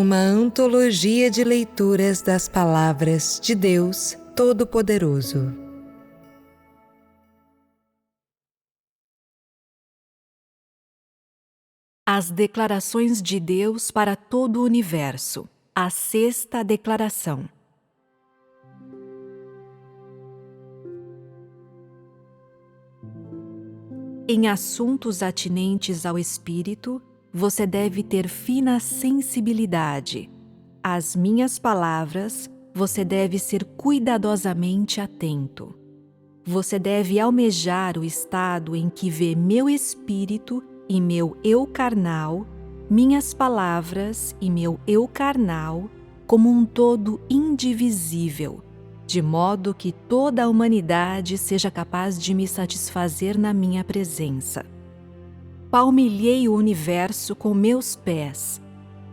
uma antologia de leituras das palavras de Deus Todo-Poderoso. As declarações de Deus para todo o universo. A sexta declaração. Em assuntos atinentes ao espírito, você deve ter fina sensibilidade. Às minhas palavras, você deve ser cuidadosamente atento. Você deve almejar o estado em que vê meu espírito e meu eu carnal, minhas palavras e meu eu carnal, como um todo indivisível, de modo que toda a humanidade seja capaz de me satisfazer na minha presença. Palmilhei o universo com meus pés,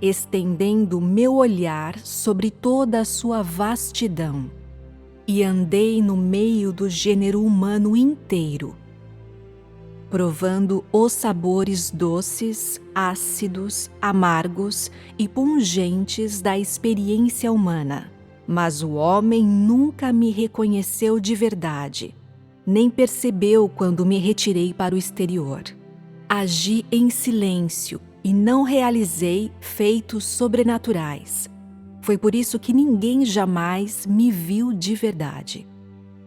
estendendo meu olhar sobre toda a sua vastidão, e andei no meio do gênero humano inteiro, provando os sabores doces, ácidos, amargos e pungentes da experiência humana. Mas o homem nunca me reconheceu de verdade, nem percebeu quando me retirei para o exterior. Agi em silêncio e não realizei feitos sobrenaturais. Foi por isso que ninguém jamais me viu de verdade.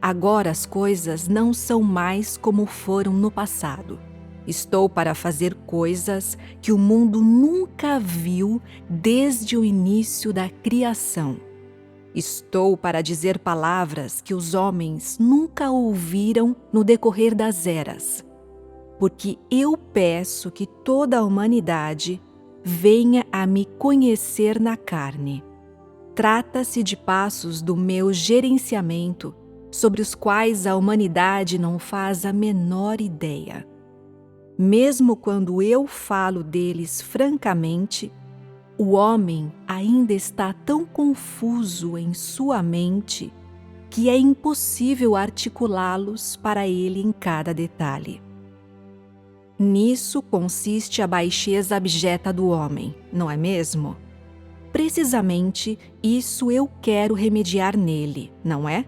Agora as coisas não são mais como foram no passado. Estou para fazer coisas que o mundo nunca viu desde o início da criação. Estou para dizer palavras que os homens nunca ouviram no decorrer das eras. Porque eu peço que toda a humanidade venha a me conhecer na carne. Trata-se de passos do meu gerenciamento, sobre os quais a humanidade não faz a menor ideia. Mesmo quando eu falo deles francamente, o homem ainda está tão confuso em sua mente que é impossível articulá-los para ele em cada detalhe. Nisso consiste a baixeza abjeta do homem, não é mesmo? Precisamente isso eu quero remediar nele, não é?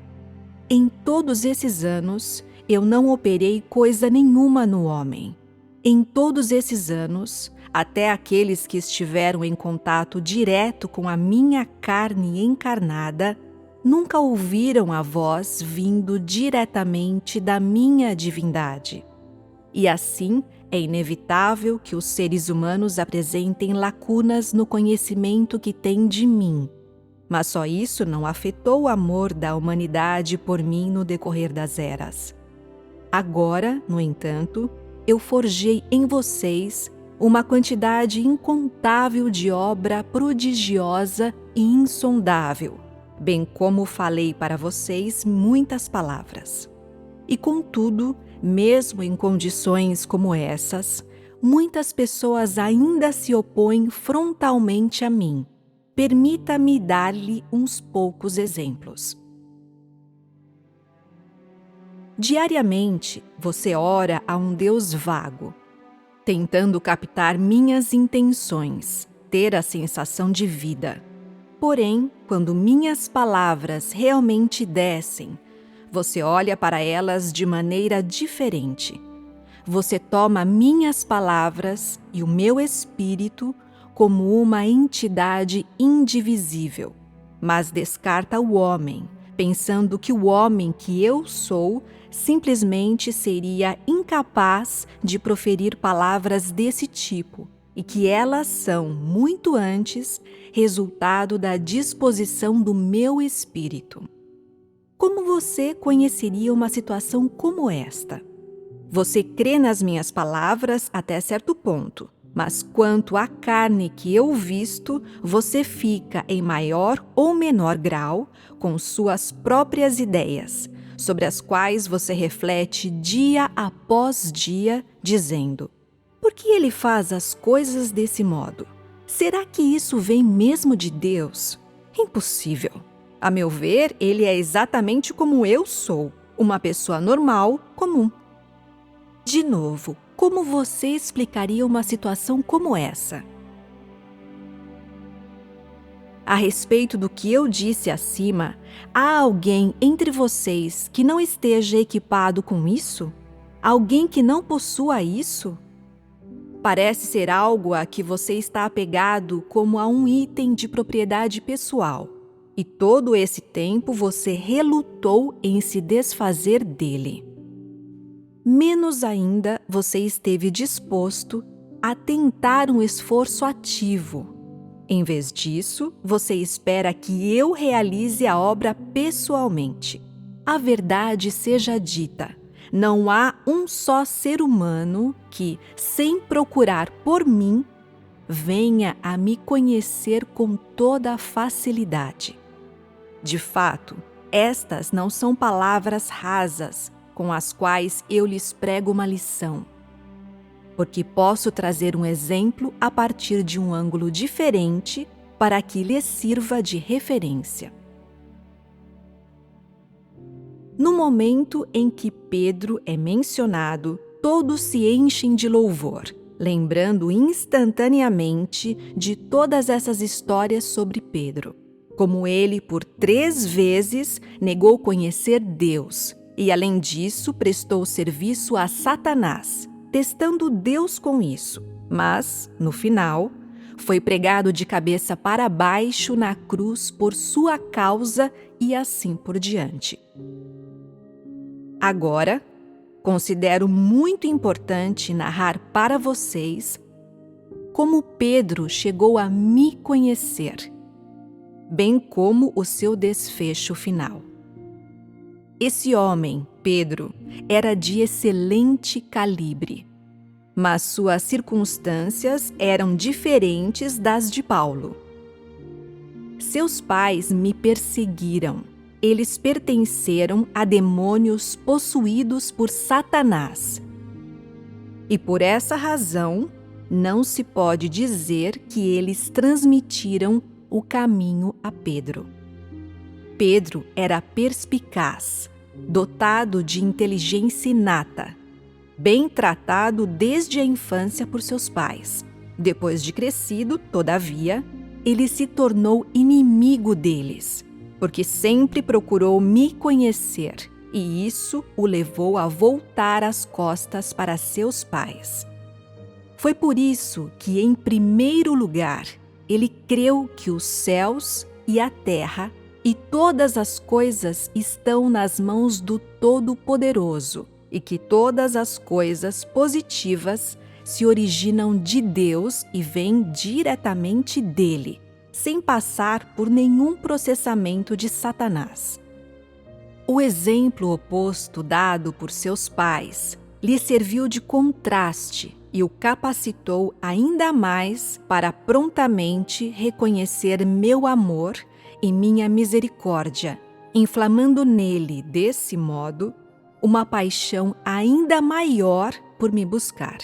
Em todos esses anos, eu não operei coisa nenhuma no homem. Em todos esses anos, até aqueles que estiveram em contato direto com a minha carne encarnada, nunca ouviram a voz vindo diretamente da minha divindade. E assim, é inevitável que os seres humanos apresentem lacunas no conhecimento que têm de mim. Mas só isso não afetou o amor da humanidade por mim no decorrer das eras. Agora, no entanto, eu forjei em vocês uma quantidade incontável de obra prodigiosa e insondável, bem como falei para vocês muitas palavras. E contudo, mesmo em condições como essas, muitas pessoas ainda se opõem frontalmente a mim. Permita-me dar-lhe uns poucos exemplos. Diariamente, você ora a um Deus vago, tentando captar minhas intenções, ter a sensação de vida. Porém, quando minhas palavras realmente descem, você olha para elas de maneira diferente. Você toma minhas palavras e o meu espírito como uma entidade indivisível, mas descarta o homem, pensando que o homem que eu sou simplesmente seria incapaz de proferir palavras desse tipo e que elas são, muito antes, resultado da disposição do meu espírito. Como você conheceria uma situação como esta? Você crê nas minhas palavras até certo ponto, mas quanto à carne que eu visto, você fica em maior ou menor grau com suas próprias ideias, sobre as quais você reflete dia após dia, dizendo: por que ele faz as coisas desse modo? Será que isso vem mesmo de Deus? Impossível. A meu ver, ele é exatamente como eu sou, uma pessoa normal, comum. De novo, como você explicaria uma situação como essa? A respeito do que eu disse acima, há alguém entre vocês que não esteja equipado com isso? Alguém que não possua isso? Parece ser algo a que você está apegado como a um item de propriedade pessoal, e todo esse tempo você relutou em se desfazer dele. Menos ainda você esteve disposto a tentar um esforço ativo. Em vez disso, você espera que eu realize a obra pessoalmente. A verdade seja dita, não há um só ser humano que, sem procurar por mim, venha a me conhecer com toda a facilidade. De fato, estas não são palavras rasas com as quais eu lhes prego uma lição, porque posso trazer um exemplo a partir de um ângulo diferente para que lhes sirva de referência. No momento em que Pedro é mencionado, todos se enchem de louvor, lembrando instantaneamente de todas essas histórias sobre Pedro, como ele por 3 vezes negou conhecer Deus e, além disso, prestou serviço a Satanás, testando Deus com isso, mas, no final, foi pregado de cabeça para baixo na cruz por sua causa e assim por diante. Agora, considero muito importante narrar para vocês como Pedro chegou a me conhecer, bem como o seu desfecho final. Esse homem, Pedro, era de excelente calibre, mas suas circunstâncias eram diferentes das de Paulo. Seus pais me perseguiram. Eles pertenceram a demônios possuídos por Satanás. E por essa razão, não se pode dizer que eles transmitiram o caminho a Pedro. Pedro era perspicaz, dotado de inteligência inata, bem tratado desde a infância por seus pais. Depois de crescido, todavia, ele se tornou inimigo deles, porque sempre procurou me conhecer, e isso o levou a voltar as costas para seus pais. Foi por isso que, em primeiro lugar, ele creu que os céus e a terra e todas as coisas estão nas mãos do Todo-Poderoso e que todas as coisas positivas se originam de Deus e vêm diretamente dele, sem passar por nenhum processamento de Satanás. O exemplo oposto dado por seus pais lhe serviu de contraste e o capacitou ainda mais para prontamente reconhecer meu amor e minha misericórdia, inflamando nele, desse modo, uma paixão ainda maior por me buscar.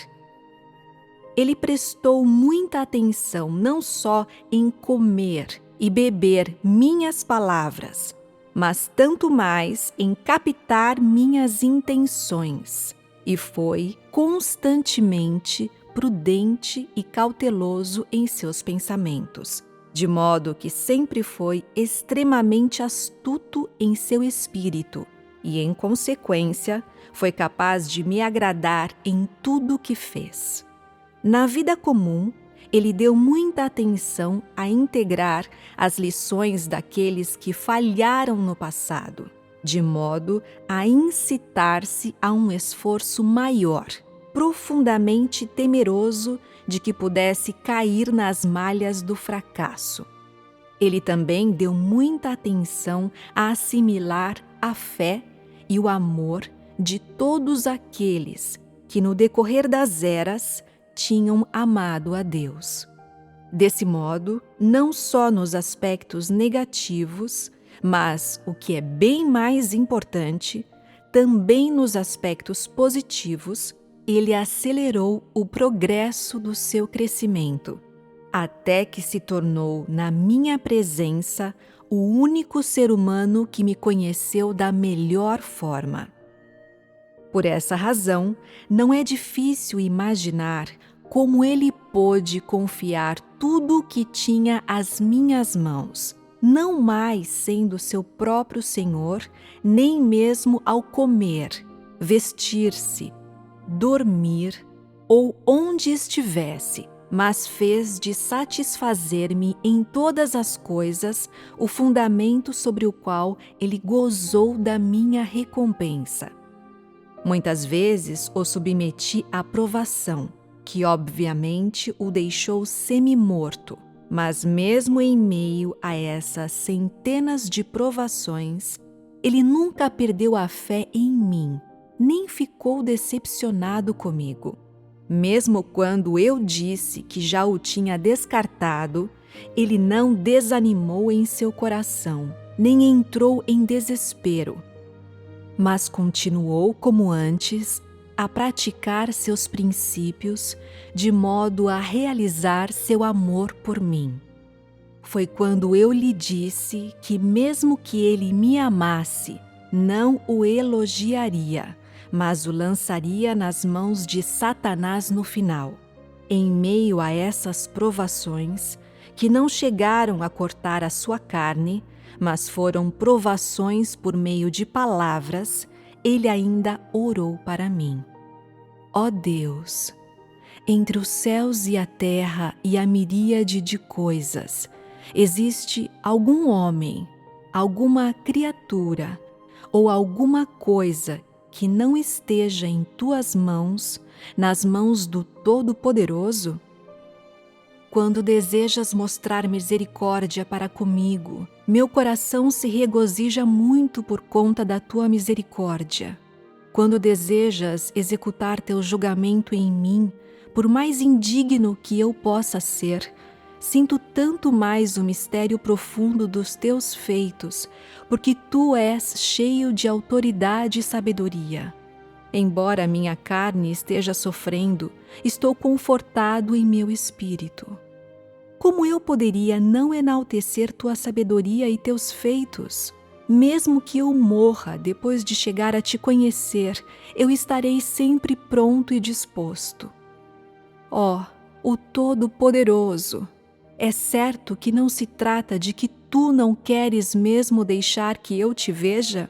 Ele prestou muita atenção não só em comer e beber minhas palavras, mas tanto mais em captar minhas intenções, e foi constantemente prudente e cauteloso em seus pensamentos, de modo que sempre foi extremamente astuto em seu espírito e, em consequência, foi capaz de me agradar em tudo o que fez. Na vida comum, ele deu muita atenção a integrar as lições daqueles que falharam no passado, de modo a incitar-se a um esforço maior, profundamente temeroso de que pudesse cair nas malhas do fracasso. Ele também deu muita atenção a assimilar a fé e o amor de todos aqueles que, no decorrer das eras, tinham amado a Deus. Desse modo, não só nos aspectos negativos, mas, o que é bem mais importante, também nos aspectos positivos, ele acelerou o progresso do seu crescimento, até que se tornou, na minha presença, o único ser humano que me conheceu da melhor forma. Por essa razão, não é difícil imaginar como ele pôde confiar tudo o que tinha às minhas mãos, não mais sendo seu próprio senhor, nem mesmo ao comer, vestir-se, dormir ou onde estivesse, mas fez de satisfazer-me em todas as coisas o fundamento sobre o qual ele gozou da minha recompensa. Muitas vezes o submeti à provação, que obviamente o deixou semi-morto, mas mesmo em meio a essas centenas de provações, ele nunca perdeu a fé em mim, nem ficou decepcionado comigo. Mesmo quando eu disse que já o tinha descartado, ele não desanimou em seu coração, nem entrou em desespero, mas continuou como antes a praticar seus princípios de modo a realizar seu amor por mim. Foi quando eu lhe disse que mesmo que ele me amasse, não o elogiaria, mas o lançaria nas mãos de Satanás no final. Em meio a essas provações, que não chegaram a cortar a sua carne, mas foram provações por meio de palavras, ele ainda orou para mim. Ó Deus, entre os céus e a terra e a miríade de coisas, existe algum homem, alguma criatura ou alguma coisa que não esteja em tuas mãos, nas mãos do Todo-Poderoso? Quando desejas mostrar misericórdia para comigo, meu coração se regozija muito por conta da tua misericórdia. Quando desejas executar teu julgamento em mim, por mais indigno que eu possa ser, sinto tanto mais o mistério profundo dos teus feitos, porque tu és cheio de autoridade e sabedoria. Embora minha carne esteja sofrendo, estou confortado em meu espírito. Como eu poderia não enaltecer tua sabedoria e teus feitos? Mesmo que eu morra depois de chegar a te conhecer, eu estarei sempre pronto e disposto. Ó, o Todo-Poderoso! É certo que não se trata de que tu não queres mesmo deixar que eu te veja?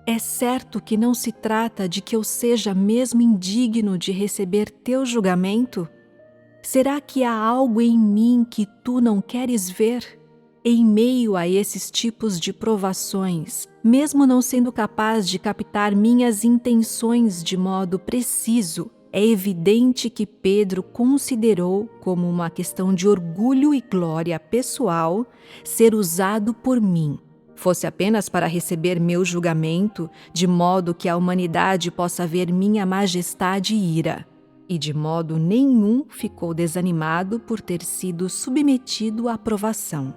É certo que não se trata de que eu seja mesmo indigno de receber teu julgamento? Será que há algo em mim que tu não queres ver? Em meio a esses tipos de provações, mesmo não sendo capaz de captar minhas intenções de modo preciso, é evidente que Pedro considerou como uma questão de orgulho e glória pessoal ser usado por mim, fosse apenas para receber meu julgamento, de modo que a humanidade possa ver minha majestade e ira. E de modo nenhum ficou desanimado por ter sido submetido à provação.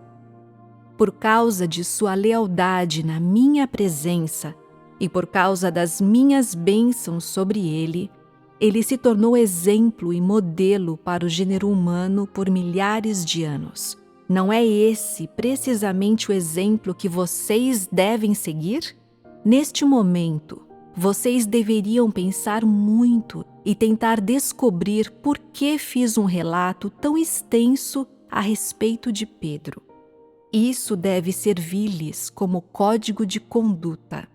Por causa de sua lealdade na minha presença e por causa das minhas bênçãos sobre ele, ele se tornou exemplo e modelo para o gênero humano por milhares de anos. Não é esse precisamente o exemplo que vocês devem seguir? Neste momento, vocês deveriam pensar muito e tentar descobrir por que fiz um relato tão extenso a respeito de Pedro. Isso deve servir-lhes como código de conduta.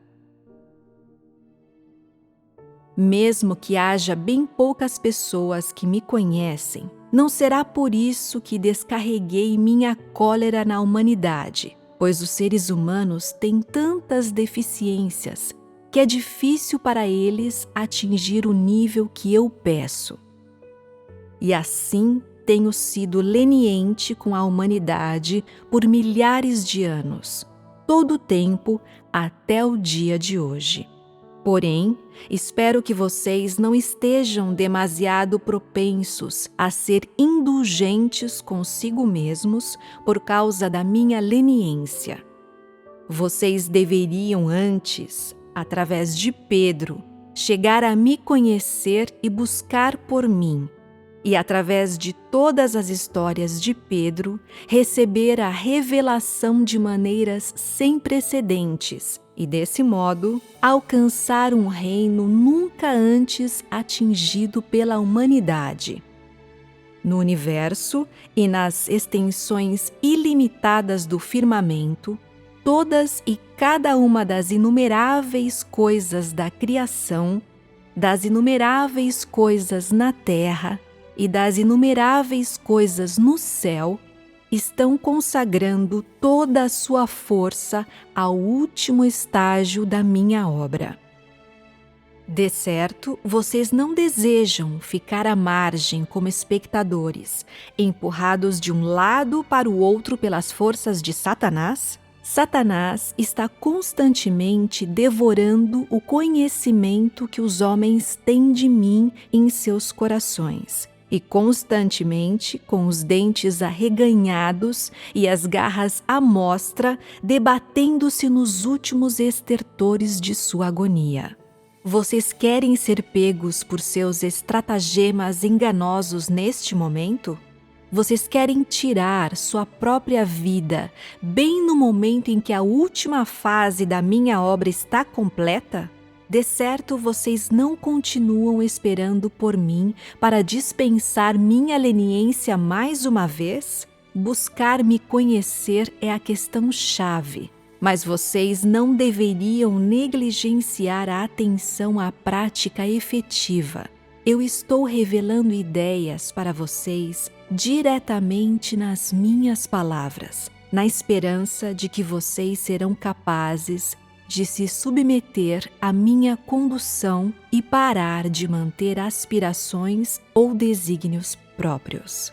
Mesmo que haja bem poucas pessoas que me conhecem, não será por isso que descarreguei minha cólera na humanidade, pois os seres humanos têm tantas deficiências que é difícil para eles atingir o nível que eu peço. E assim tenho sido leniente com a humanidade por milhares de anos, todo o tempo até o dia de hoje. Porém, espero que vocês não estejam demasiado propensos a ser indulgentes consigo mesmos por causa da minha leniência. Vocês deveriam antes, através de Pedro, chegar a me conhecer e buscar por mim, e através de todas as histórias de Pedro, receber a revelação de maneiras sem precedentes e, desse modo, alcançar um reino nunca antes atingido pela humanidade. no universo e nas extensões ilimitadas do firmamento, todas e cada uma das inumeráveis coisas da criação, das inumeráveis coisas na terra e das inumeráveis coisas no céu, estão consagrando toda a sua força ao último estágio da minha obra. De certo, vocês não desejam ficar à margem como espectadores, empurrados de um lado para o outro pelas forças de Satanás? Satanás está constantemente devorando o conhecimento que os homens têm de mim em seus corações, e constantemente, com os dentes arreganhados e as garras à mostra, debatendo-se nos últimos estertores de sua agonia. Vocês querem ser pegos por seus estratagemas enganosos neste momento? Vocês querem tirar sua própria vida bem no momento em que a última fase da minha obra está completa? De certo, vocês não continuam esperando por mim para dispensar minha leniência mais uma vez? Buscar me conhecer é a questão-chave. Mas vocês não deveriam negligenciar a atenção à prática efetiva. Eu estou revelando ideias para vocês diretamente nas minhas palavras, na esperança de que vocês serão capazes de se submeter à minha condução e parar de manter aspirações ou desígnios próprios.